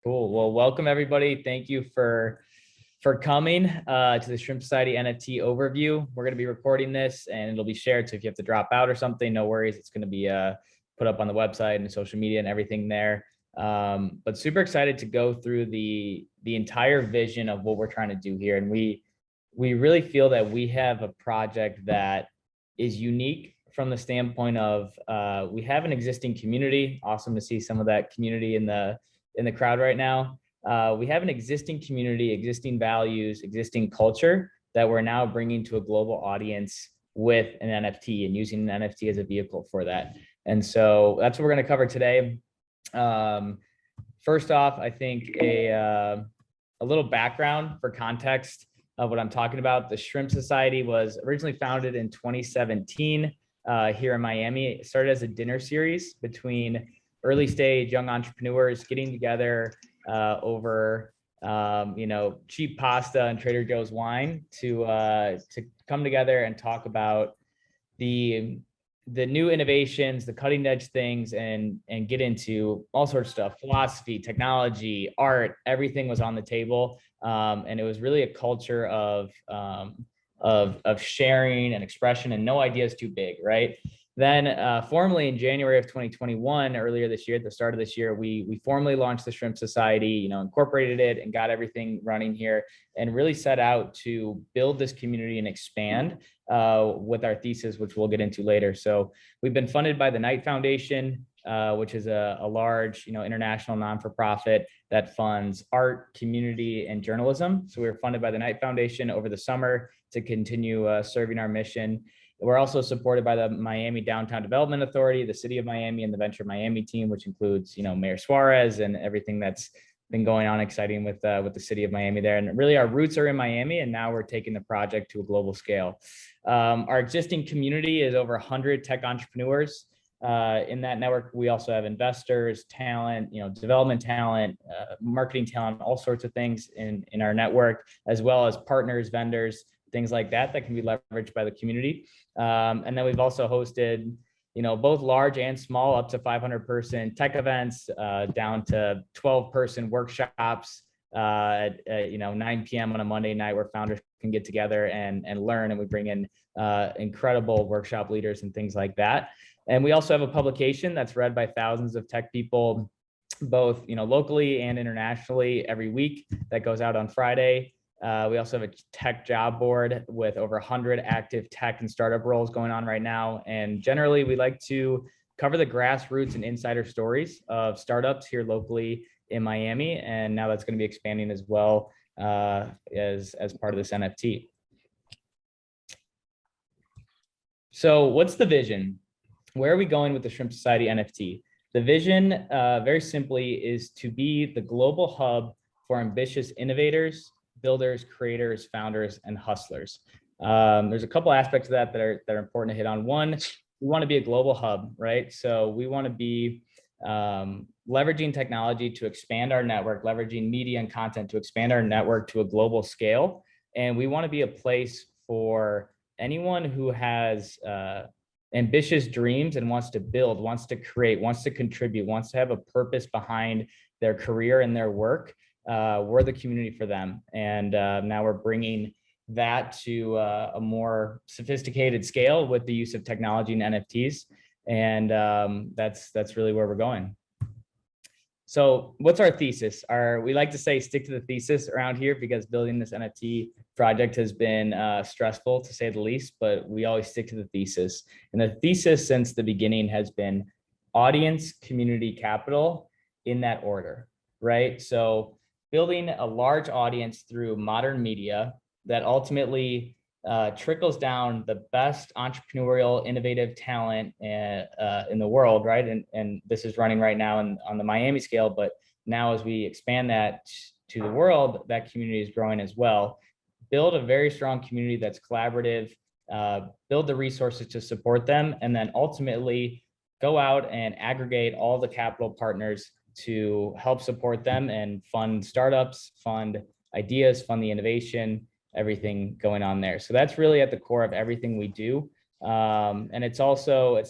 Cool. Well, welcome everybody. Thank you for coming to the Shrimp Society NFT overview. We're going to be recording this and it'll be shared. So if you have to drop out or something, no worries. It's going to be put up on the website and social media and everything there. But super excited to go through the entire vision of what we're trying to do here. And we really feel that we have a project that is unique from the standpoint of we have an existing community. Awesome to see some of that community in the crowd right now. We have an existing community, existing values, existing culture that we're now bringing to a global audience with an NFT and using an NFT as a vehicle for that. And so that's what we're going to cover today. First off, I think a little background for context of what I'm talking about. The Shrimp Society was originally founded in 2017 here in Miami. It started as a dinner series between early stage young entrepreneurs getting together over cheap pasta and Trader Joe's wine to come together and talk about the new innovations, the cutting edge things, and get into all sorts of stuff: philosophy, technology, art. Everything was on the table, and it was really a culture of sharing and expression, and no idea is too big, right? Then formally in January of 2021, earlier this year, at the start of this year, we formally launched the Shrimp Society, incorporated it and got everything running here, and really set out to build this community and expand with our thesis, which we'll get into later. So we've been funded by the Knight Foundation, which is a large, international non-for-profit that funds art, community, and journalism. So we were funded by the Knight Foundation over the summer to continue serving our mission. We're also supported by the Miami Downtown Development Authority, the City of Miami, and the Venture Miami team, which includes, Mayor Suarez and everything that's been going on exciting with the City of Miami there. And really our roots are in Miami, and now we're taking the project to a global scale. Our existing community is over 100 tech entrepreneurs. In that network, we also have investors, talent, development talent, marketing talent, all sorts of things in our network, as well as partners, vendors, things like that can be leveraged by the community. And then we've also hosted, both large and small, up to 500-person tech events, down to 12-person workshops at 9 p.m. on a Monday night, where founders can get together and learn. And we bring in incredible workshop leaders and things like that. And we also have a publication that's read by thousands of tech people, both locally and internationally, every week, that goes out on Friday. We also have a tech job board with over 100 active tech and startup roles going on right now. And generally, we like to cover the grassroots and insider stories of startups here locally in Miami. And now that's going to be expanding as well as part of this NFT. So what's the vision? Where are we going with the Shrimp Society NFT? The vision, very simply, is to be the global hub for ambitious innovators, builders, creators, founders, and hustlers. There's a couple aspects of that are important to hit on. One, we want to be a global hub, right? So we want to be leveraging technology to expand our network, leveraging media and content to expand our network to a global scale. And we want to be a place for anyone who has ambitious dreams and wants to build, wants to create, wants to contribute, wants to have a purpose behind their career and their work. We're the community for them. And now we're bringing that to a more sophisticated scale with the use of technology and NFTs. And that's really where we're going. So what's our thesis? We like to say stick to the thesis around here, because building this NFT project has been stressful, to say the least, but we always stick to the thesis. And the thesis since the beginning has been audience, community, capital, in that order, right? So building a large audience through modern media that ultimately trickles down the best entrepreneurial, innovative talent in the world, right? And this is running right now on the Miami scale, but now as we expand that to the world, that community is growing as well. Build a very strong community that's collaborative, build the resources to support them, and then ultimately go out and aggregate all the capital partners to help support them and fund startups, fund ideas, fund the innovation, everything going on there. So that's really at the core of everything we do. And it's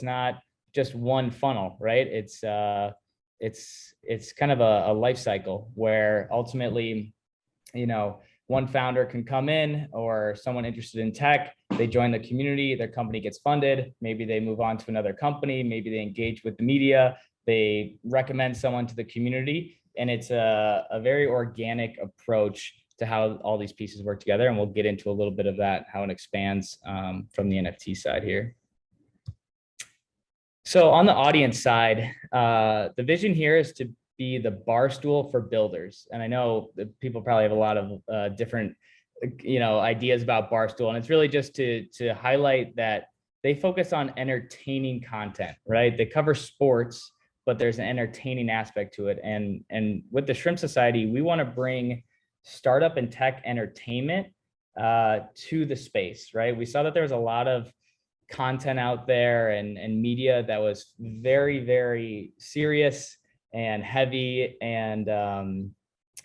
not just one funnel, right? It's it's kind of a life cycle where ultimately, one founder can come in, or someone interested in tech, they join the community, their company gets funded, maybe they move on to another company, maybe they engage with the media, they recommend someone to the community, and it's a very organic approach to how all these pieces work together. And we'll get into a little bit of that, how it expands from the NFT side here. So on the audience side, the vision here is to be the bar stool for builders. And I know that people probably have a lot of different, ideas about Barstool, and it's really just to highlight that they focus on entertaining content, right? They cover sports, but there's an entertaining aspect to it. And with the Shrimp Society, we want to bring startup and tech entertainment to the space, right? We saw that there was a lot of content out there and media that was very, very serious and heavy and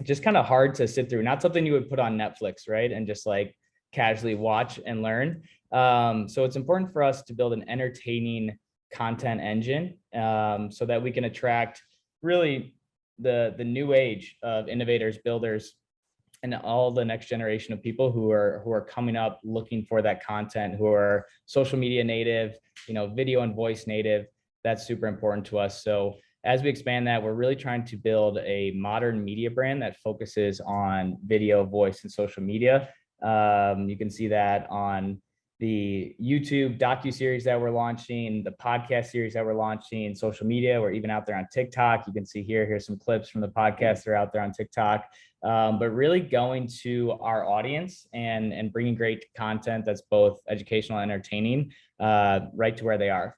just kind of hard to sit through. Not something you would put on Netflix, right? And just like casually watch and learn. So it's important for us to build an entertaining content engine so that we can attract really the new age of innovators, builders, and all the next generation of people who are coming up looking for that content, who are social media native, video and voice native. That's super important to us. So as we expand that, we're really trying to build a modern media brand that focuses on video, voice, and social media. You can see that on the YouTube docuseries that we're launching, the podcast series that we're launching, social media. We're even out there on TikTok. You can see here's some clips from the podcast that are out there on TikTok. But really going to our audience and bringing great content that's both educational and entertaining right to where they are.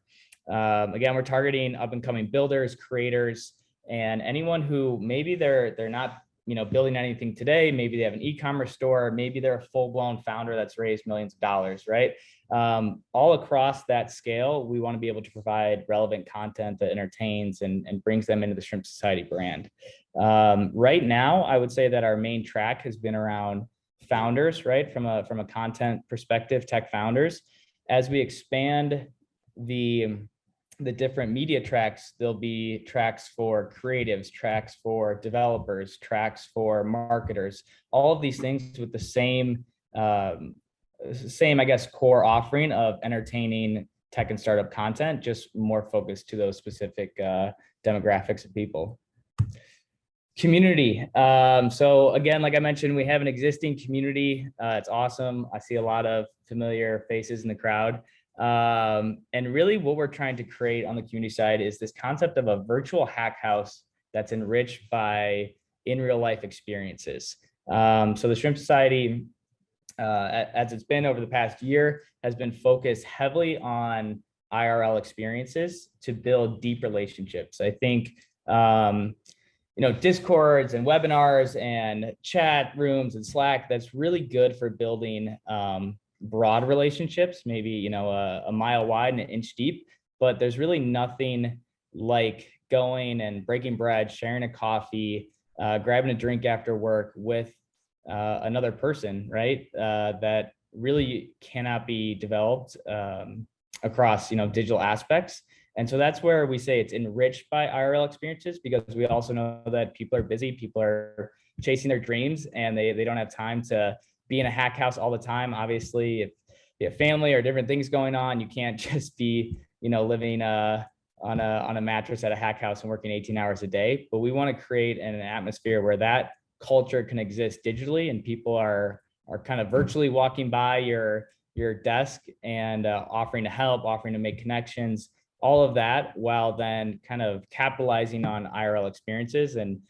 Again, we're targeting up and coming builders, creators, and anyone who maybe they're not building anything today. Maybe they have an e-commerce store, maybe they're a full-blown founder that's raised millions of dollars, right? All across that scale, we want to be able to provide relevant content that entertains and brings them into the Shrimp Society brand. Right now, I would say that our main track has been around founders, right? From a content perspective, tech founders. As we expand the different media tracks, there'll be tracks for creatives, tracks for developers, tracks for marketers, all of these things with the same, I guess, core offering of entertaining tech and startup content, just more focused to those specific demographics of people. Community. So again, like I mentioned, we have an existing community. It's awesome. I see a lot of familiar faces in the crowd. And really what we're trying to create on the community side is this concept of a virtual hack house that's enriched by in real life experiences. So the Shrimp Society, as it's been over the past year, has been focused heavily on IRL experiences to build deep relationships. I think, Discords and webinars and chat rooms and Slack, that's really good for building broad relationships, maybe, a mile wide and an inch deep, but there's really nothing like going and breaking bread, sharing a coffee, grabbing a drink after work with another person, right? That really cannot be developed across, digital aspects. And so that's where we say it's enriched by IRL experiences, because we also know that people are busy, people are chasing their dreams, and they don't have time to be in a hack house all the time. Obviously, if you have family or different things going on, you can't just be, living on a mattress at a hack house and working 18 hours a day. But we want to create an atmosphere where that culture can exist digitally, and people are kind of virtually walking by your desk and offering to help, offering to make connections, all of that, while then kind of capitalizing on IRL experiences. And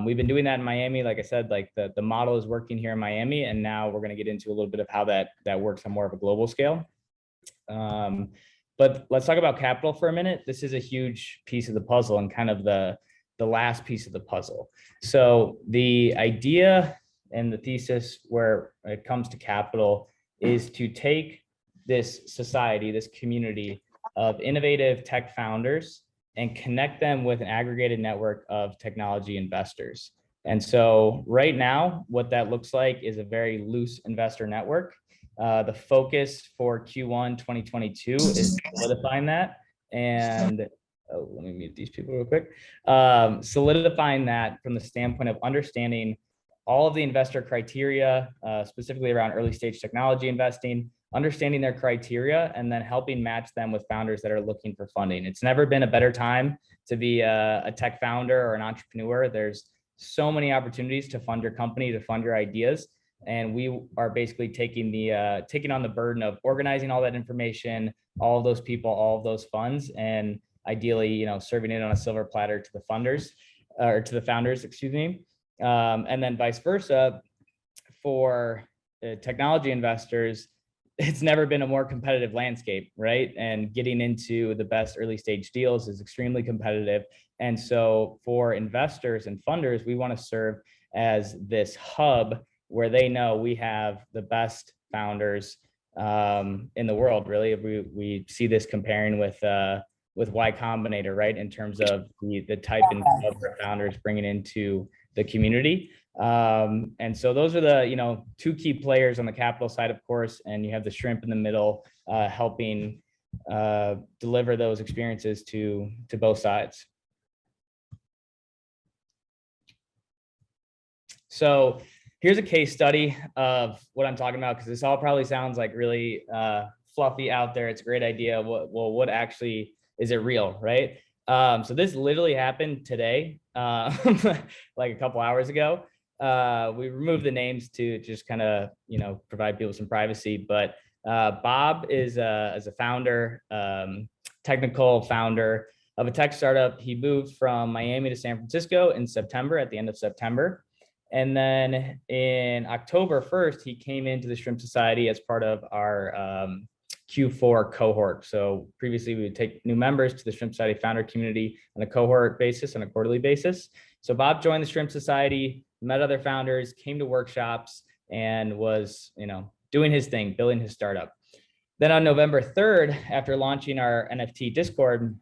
we've been doing that in Miami. Like I said, like the model is working here in Miami, and now we're going to get into a little bit of how that works on more of a global scale. But let's talk about capital for a minute. This is a huge piece of the puzzle and kind of the last piece of the puzzle. So the idea and the thesis where it comes to capital is to take this society, this community of innovative tech founders, and connect them with an aggregated network of technology investors. And so right now, what that looks like is a very loose investor network. The focus for Q1 2022 is solidifying that. And Oh, let me mute these people real quick. Solidifying that from the standpoint of understanding all of the investor criteria, specifically around early stage technology investing, understanding their criteria, and then helping match them with founders that are looking for funding. It's never been a better time to be a tech founder or an entrepreneur. There's so many opportunities to fund your company, to fund your ideas. And we are basically taking on the burden of organizing all that information, all of those people, all of those funds, and ideally, serving it on a silver platter to the funders or to the founders, excuse me. And then vice versa for technology investors, it's never been a more competitive landscape, right? And getting into the best early stage deals is extremely competitive. And so for investors and funders, we want to serve as this hub where they know we have the best founders in the world. Really, we see this comparing with Y Combinator, right? In terms of the type and caliber of founders bringing into the community. And so those are the two key players on the capital side, of course, and you have the shrimp in the middle, helping deliver those experiences to both sides. So here's a case study of what I'm talking about, because this all probably sounds like really fluffy out there. It's a great idea. What actually is it real, right? So this literally happened today, like a couple hours ago. We removed the names to just kind of provide people some privacy. But Bob is as a founder, technical founder of a tech startup. He moved from Miami to San Francisco in September, at the end of September. And then in October 1st, he came into the Shrimp Society as part of our Q4 cohort. So previously we would take new members to the Shrimp Society founder community on a cohort basis, on a quarterly basis. So Bob joined the Shrimp Society, met other founders, came to workshops, and was doing his thing, building his startup. Then on November 3rd, after launching our NFT Discord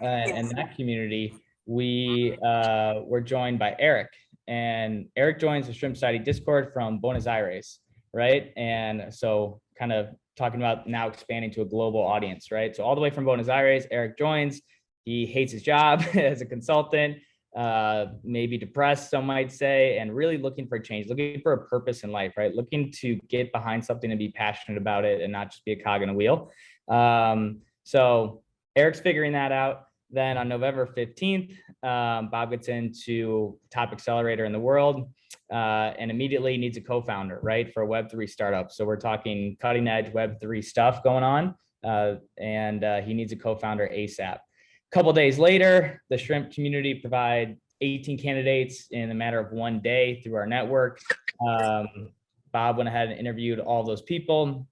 and that community, we were joined by Eric. And Eric joins the Shrimp Society Discord from Buenos Aires, right? And so kind of talking about now expanding to a global audience, right? So all the way from Buenos Aires, Eric joins. He hates his job as a consultant, maybe depressed, some might say, and really looking for a change, looking for a purpose in life, right? Looking to get behind something and be passionate about it and not just be a cog in a wheel. So Eric's figuring that out. Then on November 15th, Bob gets into top accelerator in the world and immediately needs a co-founder, right, for a Web3 startup. So we're talking cutting edge Web3 stuff going on, and he needs a co-founder ASAP. A couple of days later, the Shrimp community provide 18 candidates in a matter of one day through our network. Bob went ahead and interviewed all those people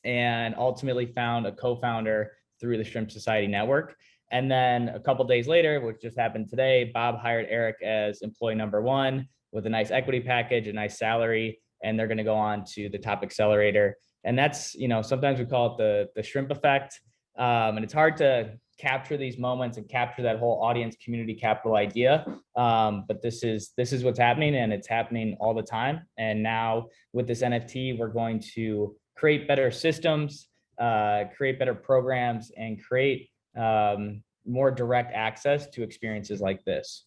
and ultimately found a co-founder through the Shrimp Society network. And then a couple of days later, which just happened today, Bob hired Eric as employee number one with a nice equity package, a nice salary, and they're going to go on to the top accelerator. And that's, sometimes we call it the shrimp effect. And it's hard to capture these moments and capture that whole audience community capital idea. But this is what's happening, and it's happening all the time. And now with this NFT, we're going to create better systems, create better programs, and create more direct access to experiences like this.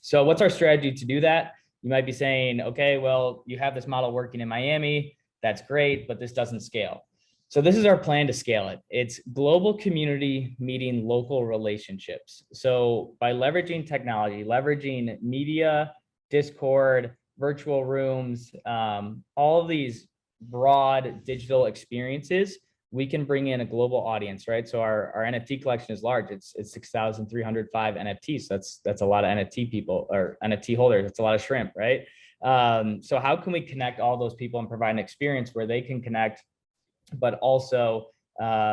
So what's our strategy to do that? You might be saying, okay, well, you have this model working in Miami. That's great, but this doesn't scale. So this is our plan to scale it. It's global community meeting local relationships. So by leveraging technology, leveraging media, Discord, virtual rooms, all of these broad digital experiences, we can bring in a global audience, right? So our NFT collection is large. It's 6,305 NFTs. That's a lot of NFT people or NFT holders. It's a lot of shrimp, right? So how can we connect all those people and provide an experience where they can connect, but also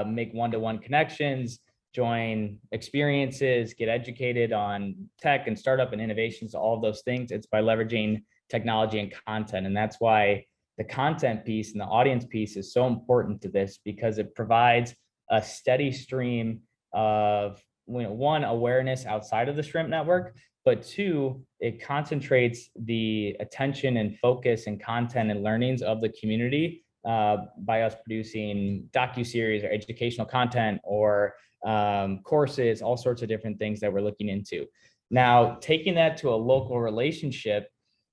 make one-to-one connections, join experiences, get educated on tech and startup and innovations, all of those things? It's by leveraging technology and content. And that's why the content piece and the audience piece is so important to this, because it provides a steady stream of, one, awareness outside of the Shrimp network, but two, it concentrates the attention and focus and content and learnings of the community by us producing docuseries or educational content or courses, all sorts of different things that we're looking into. Now, taking that to a local relationship,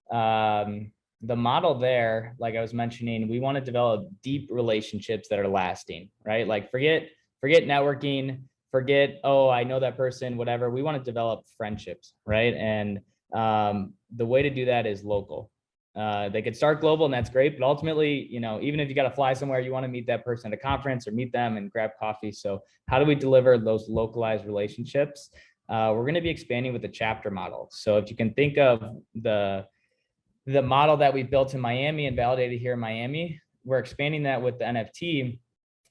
the model there, like I was mentioning, we want to develop deep relationships that are lasting, right? Like forget networking, forget, oh, I know that person, whatever. We want to develop friendships, right? And the way to do that is local. They could start global and that's great, but ultimately, you know, even if you got to fly somewhere, you want to meet that person at a conference or meet them and grab coffee. So how do we deliver those localized relationships? We're going to be expanding with the chapter model. So if you can think of the model that we built in Miami and validated here in Miami, we're expanding that with the NFT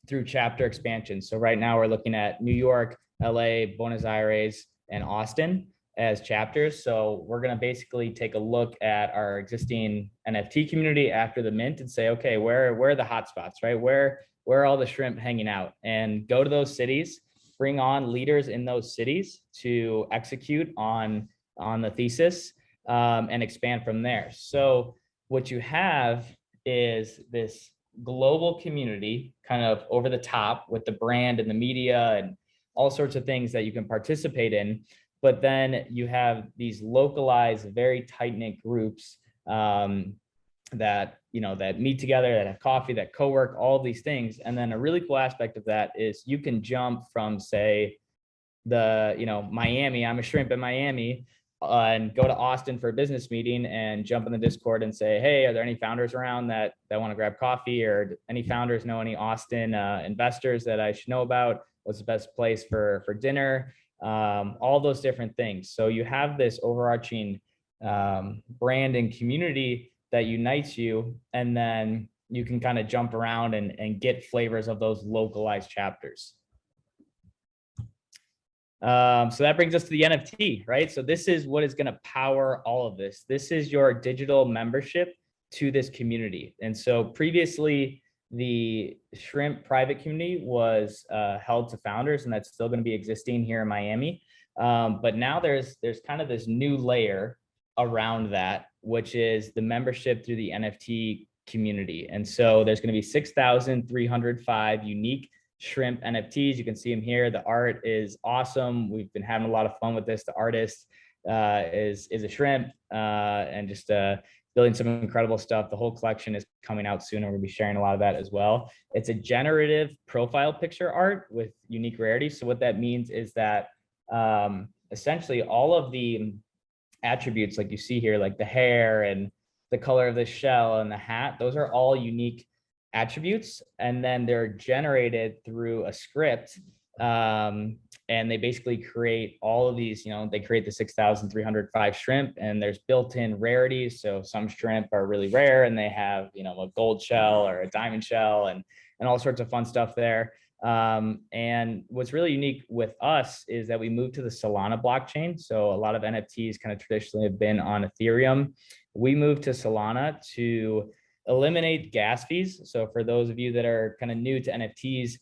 through chapter expansion. So right now we're looking at New York, LA, Buenos Aires, and Austin as chapters. So we're going to basically take a look at our existing NFT community after the mint and say, okay, where are the hotspots, right? Where are all the shrimp hanging out? And go to those cities, bring on leaders in those cities to execute on the thesis, and expand from there. So what you have is this global community kind of over the top with the brand and the media and all sorts of things that you can participate in. But then you have these localized, very tight-knit groups that, you know, that meet together, that have coffee, that co-work, all of these things. And then a really cool aspect of that is you can jump from, say, Miami, I'm a shrimp in Miami, and go to Austin for a business meeting and jump in the Discord and say, hey, are there any founders around that want to grab coffee, or any founders know any Austin investors that I should know about? What's the best place for dinner? All those different things. So you have this overarching brand and community that unites you, and then you can kind of jump around and get flavors of those localized chapters. So that brings us to the NFT, right? So this is what is going to power all of this. This is your digital membership to this community. And so previously, the shrimp private community was held to founders, and that's still going to be existing here in Miami. But now there's kind of this new layer around that, which is the membership through the NFT community. And so there's going to be 6,305 unique shrimp NFTs. You can see them here. The art is awesome. We've been having a lot of fun with this. The artist is a shrimp, and just building some incredible stuff. The whole collection is coming out soon, and we'll be sharing a lot of that as well. It's a generative profile picture art with unique rarity. So what that means is that essentially all of the attributes like you see here, like the hair and the color of the shell and the hat, those are all unique attributes, and then they're generated through a script, and they basically create all of these, they create the 6,305 shrimp, and there's built-in rarities. So some shrimp are really rare and they have, a gold shell or a diamond shell and all sorts of fun stuff there. And what's really unique with us is that we moved to the Solana blockchain. So a lot of NFTs kind of traditionally have been on Ethereum. We moved to Solana to eliminate gas fees. So for those of you that are kind of new to NFTs,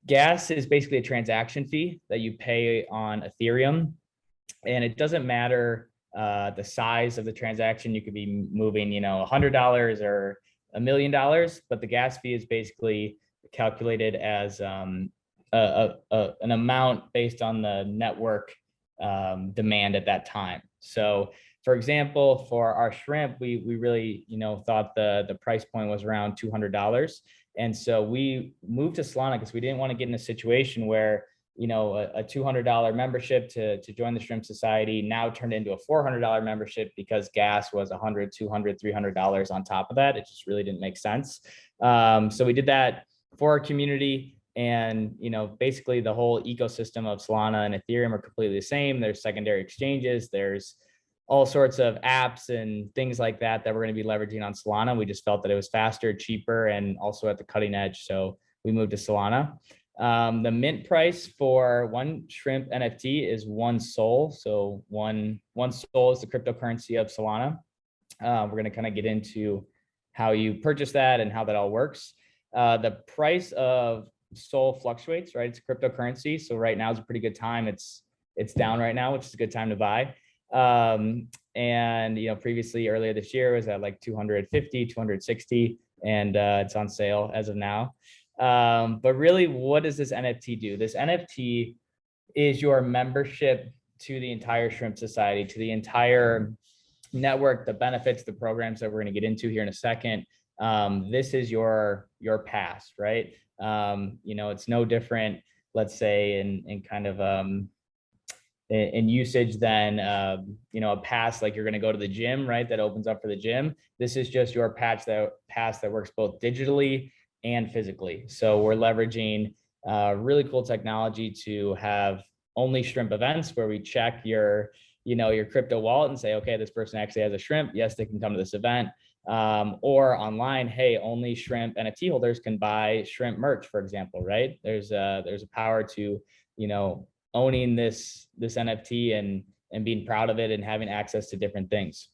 gas is basically a transaction fee that you pay on Ethereum. And it doesn't matter the size of the transaction. You could be moving, $100 or $1 million, but the gas fee is basically calculated as an amount based on the network demand at that time. So for example, for our shrimp, we really, thought the price point was around $200. And so we moved to Solana because we didn't want to get in a situation where, a $200 membership to join the Shrimp Society now turned into a $400 membership because gas was $100, $200, $300 on top of that. It just really didn't make sense. So we did that for our community. And, basically the whole ecosystem of Solana and Ethereum are completely the same. There's secondary exchanges, there's all sorts of apps and things like that we're going to be leveraging on Solana. We just felt that it was faster, cheaper, and also at the cutting edge. So we moved to Solana. The mint price for one shrimp NFT is 1 SOL. So one SOL is the cryptocurrency of Solana. We're going to kind of get into how you purchase that and how that all works. The price of SOL fluctuates, right? It's a cryptocurrency. So right now is a pretty good time. It's down right now, which is a good time to buy. And previously earlier this year was at like 250, 260. and it's on sale as of now. But really, what does this NFT do? This NFT is your membership to the entire Shrimp Society, to the entire network, the benefits, the programs that we're going to get into here in a second. This is your pass, right? It's no different, let's say, in kind of in usage than a pass like you're going to go to the gym, right? That opens up for the gym. This is just your pass that works both digitally and physically. So we're leveraging really cool technology to have only shrimp events where we check your crypto wallet and say, okay, this person actually has a shrimp. Yes, they can come to this event. Or online, hey, only shrimp NFT holders can buy shrimp merch, for example, right? There's a power to, owning this NFT and being proud of it and having access to different things.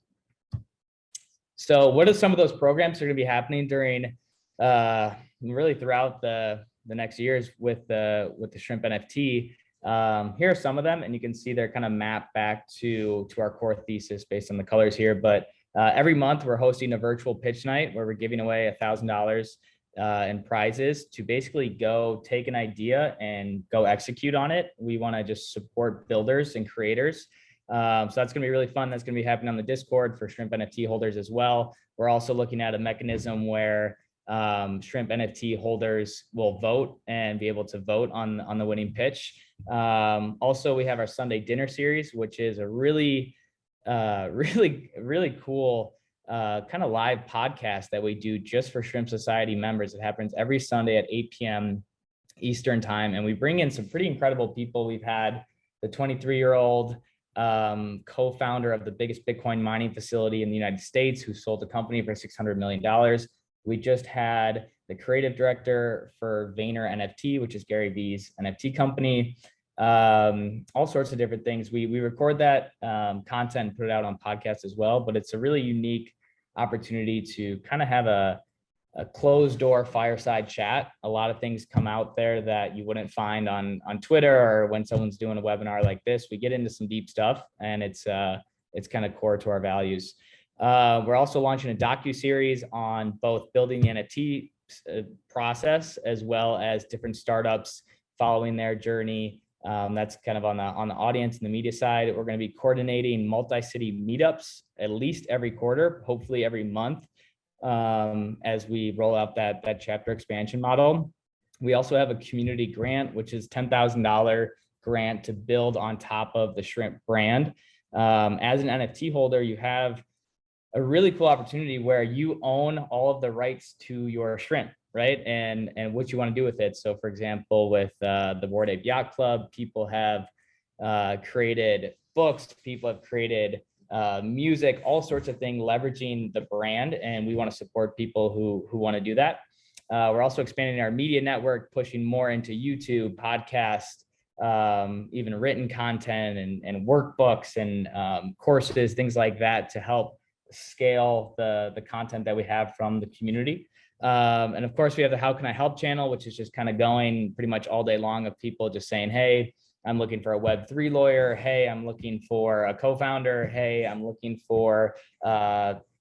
So what are some of those programs that are going to be happening during really throughout the next years with the shrimp NFT? Here are some of them, and you can see they're kind of mapped back to our core thesis based on the colors here. But every month we're hosting a virtual pitch night where we're giving away $1,000 in prizes to basically go take an idea and go execute on it. We want to just support builders and creators. So that's going to be really fun. That's going to be happening on the Discord for shrimp NFT holders as well. We're also looking at a mechanism where shrimp NFT holders will vote and be able to vote on the winning pitch. Also, we have our Sunday dinner series, which is a really cool kind of live podcast that we do just for Shrimp Society members. It happens every Sunday at 8 p.m. Eastern time. And we bring in some pretty incredible people. We've had the 23-year-old co-founder of the biggest Bitcoin mining facility in the United States, who sold the company for $600 million. We just had the creative director for Vayner NFT, which is Gary Vee's NFT company. All sorts of different things. We record that content and put it out on podcasts as well, but it's a really unique opportunity to kind of have a closed door fireside chat. A lot of things come out there that you wouldn't find on Twitter or when someone's doing a webinar like this. We get into some deep stuff, and it's kind of core to our values. We're also launching a docu-series on both building the NFT process as well as different startups following their journey. That's kind of on the audience and the media side. We're going to be coordinating multi-city meetups at least every quarter, hopefully every month, as we roll out that chapter expansion model. We also have a community grant, which is $10,000 grant to build on top of the shrimp brand. As an NFT holder, you have a really cool opportunity where you own all of the rights to your shrimp, right? And what you want to do with it. So for example, with the Bored Ape Yacht Club, people have created books, people have created music, all sorts of things, leveraging the brand. And we want to support people who want to do that. We're also expanding our media network, pushing more into YouTube, podcasts, even written content and workbooks and courses, things like that, to help scale the content that we have from the community. And of course, we have the How Can I Help channel, which is just kind of going pretty much all day long of people just saying, hey, I'm looking for a Web3 lawyer. Hey, I'm looking for a co-founder. Hey, I'm looking for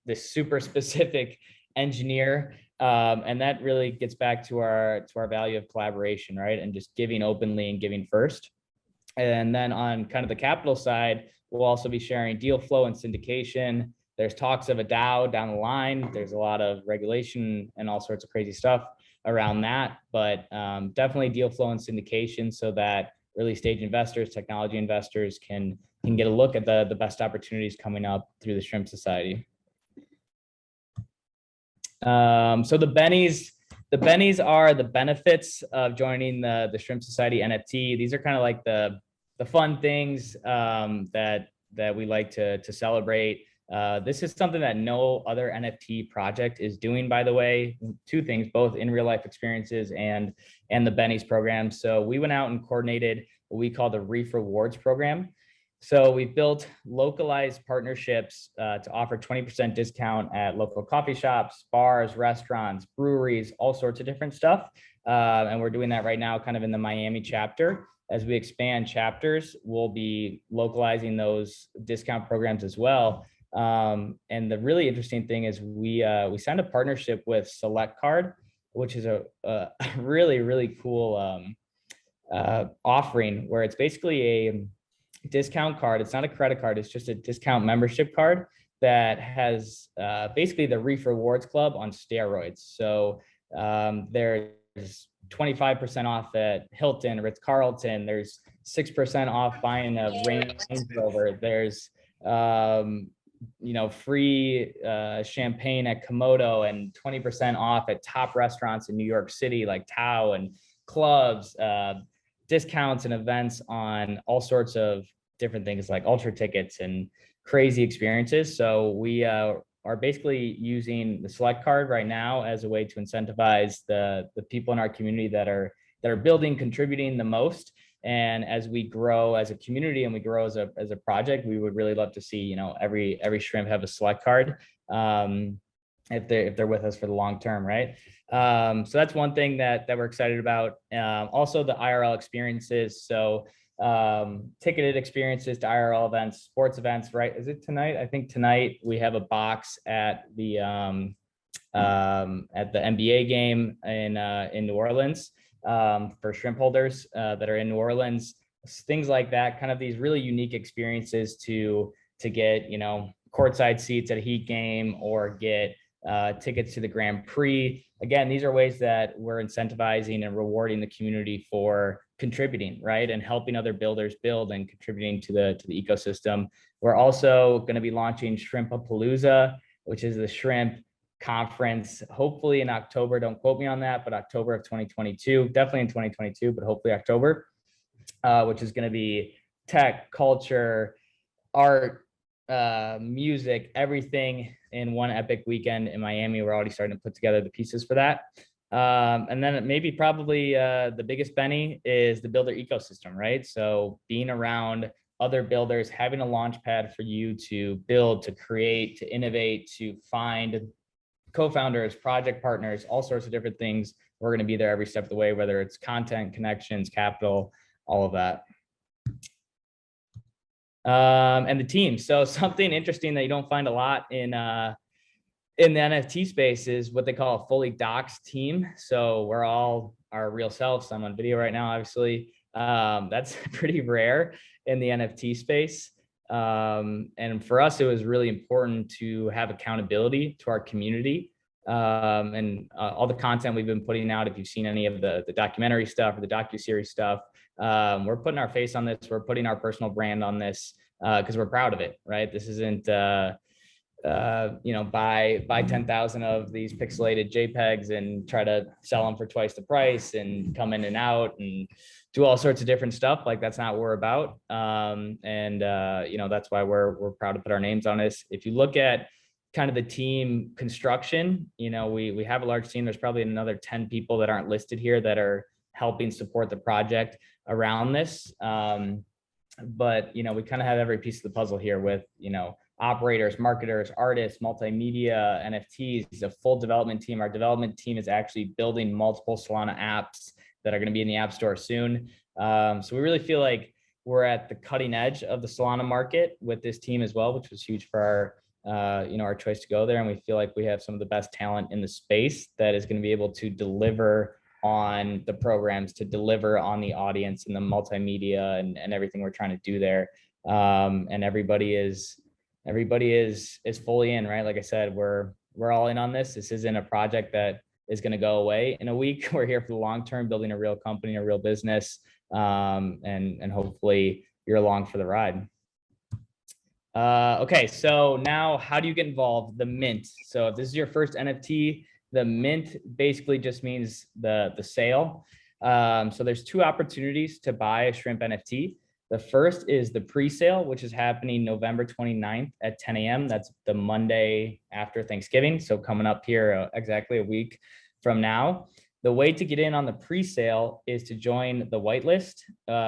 this super specific engineer. And that really gets back to our value of collaboration, right? And just giving openly and giving first. And then on kind of the capital side, we'll also be sharing deal flow and syndication. There's talks of a DAO down the line. There's a lot of regulation and all sorts of crazy stuff around that, but definitely deal flow and syndication so that early stage investors, technology investors can get a look at the best opportunities coming up through the Shrimp Society. So the Bennies are the benefits of joining the Shrimp Society NFT. These are kind of like the fun things that we like to celebrate. This is something that no other NFT project is doing, by the way. Two things, both in real life experiences and the Bennies program. So we went out and coordinated what we call the Reef Rewards program. So we've built localized partnerships to offer 20% discount at local coffee shops, bars, restaurants, breweries, all sorts of different stuff. And we're doing that right now kind of in the Miami chapter. As we expand chapters, we'll be localizing those discount programs as well. And the really interesting thing is we signed a partnership with Select Card, which is a really, really cool offering where it's basically a discount card. It's not a credit card. It's just a discount membership card that has basically the Reef Rewards Club on steroids. So there's 25% off at Hilton, Ritz-Carlton. There's 6% off buying a Range Rover. There's free champagne at Komodo and 20% off at top restaurants in New York City like Tao, and clubs, discounts and events on all sorts of different things like ultra tickets and crazy experiences. So we are basically using the Select Card right now as a way to incentivize the people in our community that are building, contributing the most. And as we grow as a community and we grow as a project, we would really love to see, every shrimp have a Select Card, if they're with us for the long term, right? So that's one thing that we're excited about. Also the IRL experiences. So ticketed experiences to IRL events, sports events, right? Is it tonight? I think tonight we have a box at the NBA game in New Orleans for shrimp holders that are in New Orleans. Things like that, kind of these really unique experiences to get, courtside seats at a Heat game or get tickets to the Grand Prix. Again, these are ways that we're incentivizing and rewarding the community for contributing, right? And helping other builders build and contributing to the ecosystem. We're also going to be launching Shrimpapalooza, which is the shrimp conference, hopefully in October. Don't quote me on that, but October of 2022, definitely in 2022, but hopefully October, which is going to be tech, culture, art, music, everything in one epic weekend in Miami. We're already starting to put together the pieces for that. And then maybe probably the biggest Benny is the builder ecosystem, right? So being around other builders, having a launch pad for you to build, to create, to innovate, to find co-founders, project partners, all sorts of different things. We're going to be there every step of the way, whether it's content, connections, capital, all of that. And the team. So something interesting that you don't find a lot in the NFT space is what they call a fully doxed team. So we're all our real selves. I'm on video right now, obviously. That's pretty rare in the NFT space. And for us, it was really important to have accountability to our community. And all the content we've been putting out, if you've seen any of the documentary stuff or the docuseries stuff, we're putting our face on this. We're putting our personal brand on this because we're proud of it, right? This isn't, buy 10,000 of these pixelated JPEGs and try to sell them for twice the price and come in and out and do all sorts of different stuff. Like that's not what we're about. That's why we're proud to put our names on this. If you look at kind of the team construction, we have a large team. There's probably another 10 people that aren't listed here that are helping support the project around this. But we kind of have every piece of the puzzle here with, operators, marketers, artists, multimedia, NFTs, a full development team. Our development team is actually building multiple Solana apps that are going to be in the App Store soon. So we really feel like we're at the cutting edge of the Solana market with this team as well, which was huge for our choice to go there. And we feel like we have some of the best talent in the space that is going to be able to deliver on the programs, to deliver on the audience and the multimedia and everything we're trying to do there. And everybody is fully in, right? Like I said, we're all in on this. This isn't a project that is going to go away in a week. We're here for the long term, building a real company, a real business, and hopefully you're along for the ride. Okay, so now how do you get involved? The mint. So if this is your first NFT, the mint basically just means the sale. So there's two opportunities to buy a shrimp NFT. The first is the pre-sale, which is happening November 29th at 10 a.m. That's the Monday after Thanksgiving. So coming up here exactly a week from now. The way to get in on the pre-sale is to join the whitelist,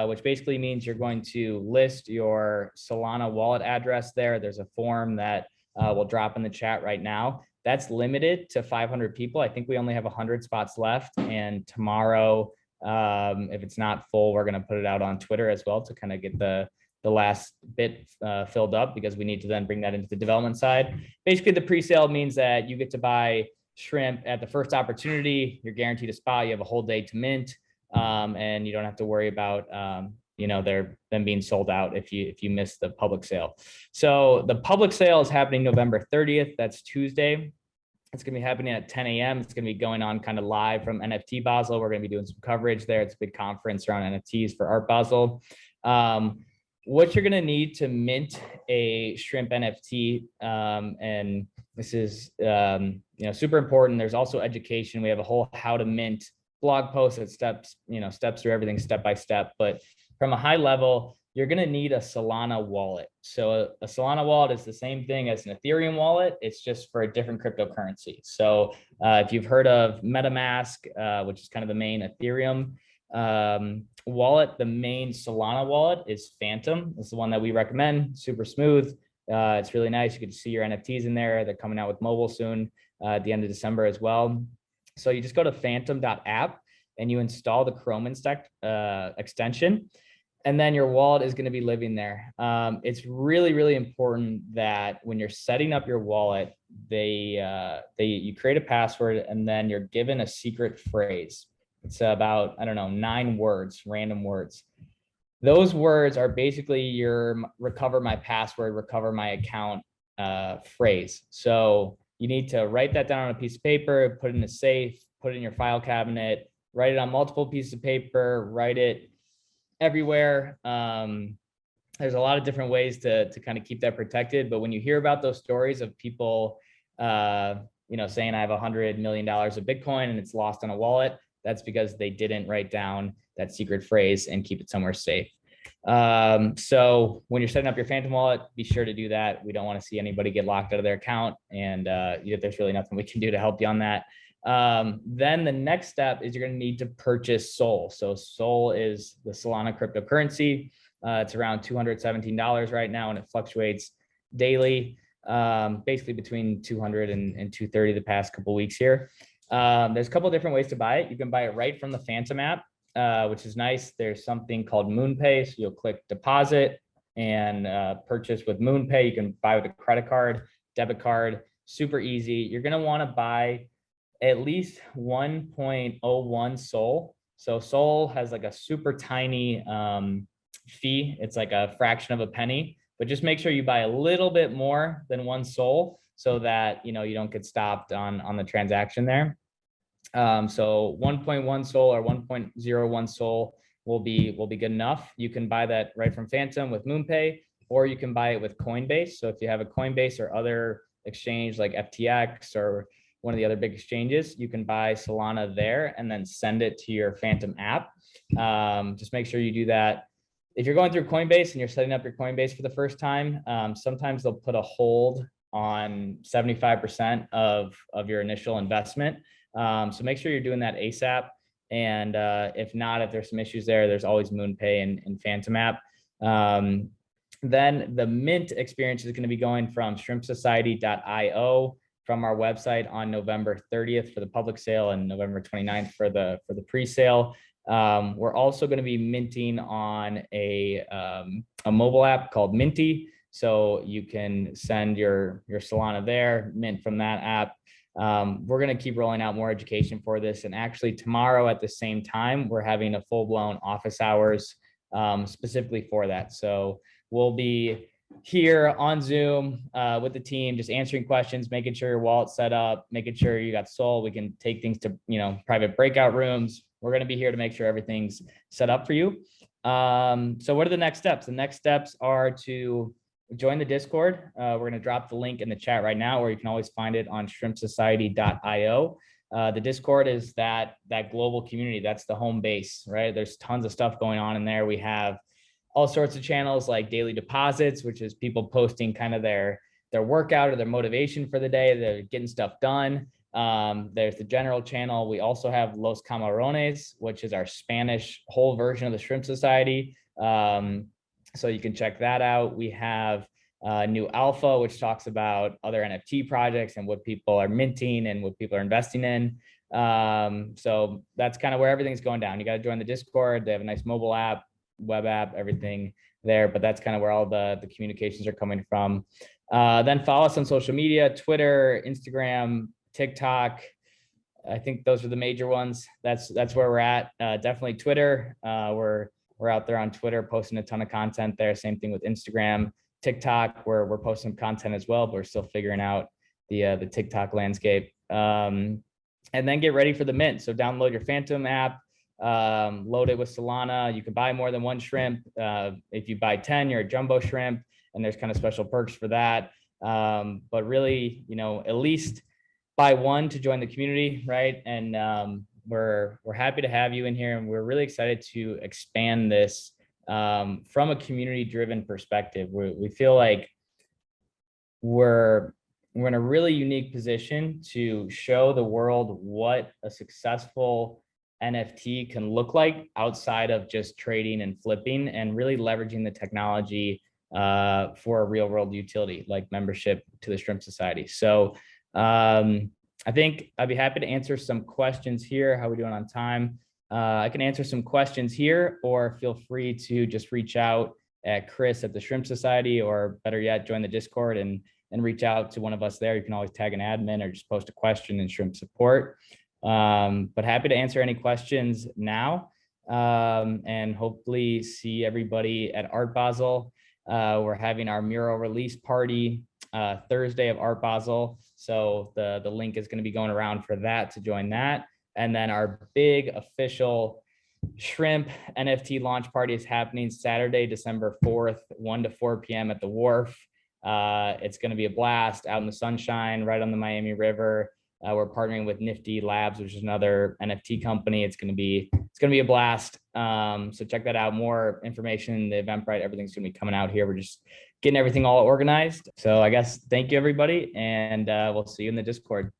which basically means you're going to list your Solana wallet address there. There's a form that will drop in the chat right now. That's limited to 500 people. I think we only have 100 spots left. And tomorrow, if it's not full, we're going to put it out on Twitter as well to kind of get the the last bit filled up, because we need to then bring that into the development side. Basically, the pre-sale means that you get to buy shrimp at the first opportunity. You're guaranteed a spot. You have a whole day to mint, and you don't have to worry about them being sold out if you miss the public sale. So the public sale is happening November 30th. That's Tuesday. It's going to be happening at 10 a.m. It's going to be going on kind of live from NFT Basel. We're going to be doing some coverage there. It's a big conference around NFTs for Art Basel. What you're going to need to mint a shrimp NFT, and this is super important. There's also education. We have a whole how to mint blog post that steps through everything step by step. But from a high level, you're going to need a Solana wallet. So a Solana wallet is the same thing as an Ethereum wallet. It's just for a different cryptocurrency. So if you've heard of MetaMask, which is kind of the main Ethereum wallet, the main Solana wallet is Phantom. It's the one that we recommend. Super smooth. It's really nice. You can see your NFTs in there. They're coming out with mobile soon at the end of December as well. So you just go to phantom.app and you install the Chrome extension. And then your wallet is going to be living there. It's really, really important that when you're setting up your wallet, you create a password and then you're given a secret phrase. It's about, 9 words, random words. Those words are basically your recover my password, recover my account phrase. So you need to write that down on a piece of paper, put it in a safe, put it in your file cabinet, write it on multiple pieces of paper, write it everywhere. There's a lot of different ways to kind of keep that protected. But when you hear about those stories of people, saying I have $100 million of Bitcoin and it's lost on a wallet, that's because they didn't write down that secret phrase and keep it somewhere safe. So when you're setting up your Phantom wallet, be sure to do that. We don't want to see anybody get locked out of their account, and there's really nothing we can do to help you on that. Then the next step is you're going to need to purchase Sol. So Sol is the Solana cryptocurrency. It's around $217 right now, and it fluctuates daily, basically between 200 and 230 the past couple of weeks here. There's a couple of different ways to buy it. You can buy it right from the Phantom app, which is nice. There's something called MoonPay. So you'll click deposit and purchase with MoonPay. You can buy with a credit card, debit card, super easy. You're going to want to buy at least 1.01 Sol. So Sol has like a super tiny fee. It's like a fraction of a penny, but just make sure you buy a little bit more than 1 Sol so that you don't get stopped on the transaction there. So 1.1 Sol or 1.01 Sol will be good enough. You can buy that right from Phantom with MoonPay, or you can buy it with Coinbase. So if you have a Coinbase or other exchange like FTX or one of the other big exchanges, you can buy Solana there and then send it to your Phantom app. Just make sure you do that. If you're going through Coinbase and you're setting up your Coinbase for the first time, sometimes they'll put a hold on 75% of your initial investment. So make sure you're doing that ASAP. And if there's some issues there, there's always MoonPay and Phantom app. Then the mint experience is going to be going from shrimpsociety.io from our website on November 30th for the public sale and November 29th for the pre-sale. We're also going to be minting on a mobile app called Minty. So you can send your Solana there, mint from that app. We're going to keep rolling out more education for this. And actually tomorrow at the same time, we're having a full-blown office hours specifically for that. So we'll be here on Zoom with the team, just answering questions, making sure your wallet's set up, making sure you got Sol. We can take things to private breakout rooms. We're going to be here to make sure everything's set up for you. So what are the next steps? The next steps are to join the Discord. We're going to drop the link in the chat right now, or you can always find it on shrimpsociety.io. The Discord is that global community. That's the home base, right? There's tons of stuff going on in there. We have all sorts of channels like daily deposits, which is people posting kind of their workout or their motivation for the day. They're getting stuff done. There's the general channel. We also have Los Camarones, which is our Spanish whole version of the Shrimp Society. So you can check that out. We have New Alpha, which talks about other NFT projects and what people are minting and what people are investing in. So that's kind of where everything's going down. You got to join the Discord. They have a nice mobile app, web app, everything. there, but that's kind of where all the communications are coming from. Then follow us on social media, Twitter, Instagram, TikTok. I think those are the major ones. That's where we're at. Definitely Twitter. We're out there on Twitter posting a ton of content there. Same thing with Instagram, TikTok, where we're posting content as well, but we're still figuring out the TikTok landscape. And then get ready for the mint. So download your Phantom app, load it with Solana. You can buy more than one shrimp. If you buy 10, you're a jumbo shrimp, and there's kind of special perks for that. But really, at least buy one to join the community, right? And we're happy to have you in here, and we're really excited to expand this from a community-driven perspective. We feel like we're in a really unique position to show the world what a successful NFT can look like outside of just trading and flipping, and really leveraging the technology for a real world utility like membership to the Shrimp Society. So I think I'd be happy to answer some questions here. How are we doing on time? I can answer some questions here, or feel free to just reach out at Chris at the Shrimp Society, or better yet, join the Discord and reach out to one of us there. You can always tag an admin or just post a question in Shrimp support. But happy to answer any questions now, and hopefully see everybody at Art Basel. We're having our mural release party Thursday of Art Basel. So the link is going to be going around for that, to join that. And then our big official Shrimp NFT launch party is happening Saturday, December 4th, 1 to 4 p.m. at the Wharf. It's going to be a blast out in the sunshine, right on the Miami River. We're partnering with Nifty Labs, which is another NFT company. It's going to be a blast. So check that out. More information, the Eventbrite, everything's going to be coming out here. We're just getting everything all organized. So I guess thank you, everybody, and we'll see you in the Discord.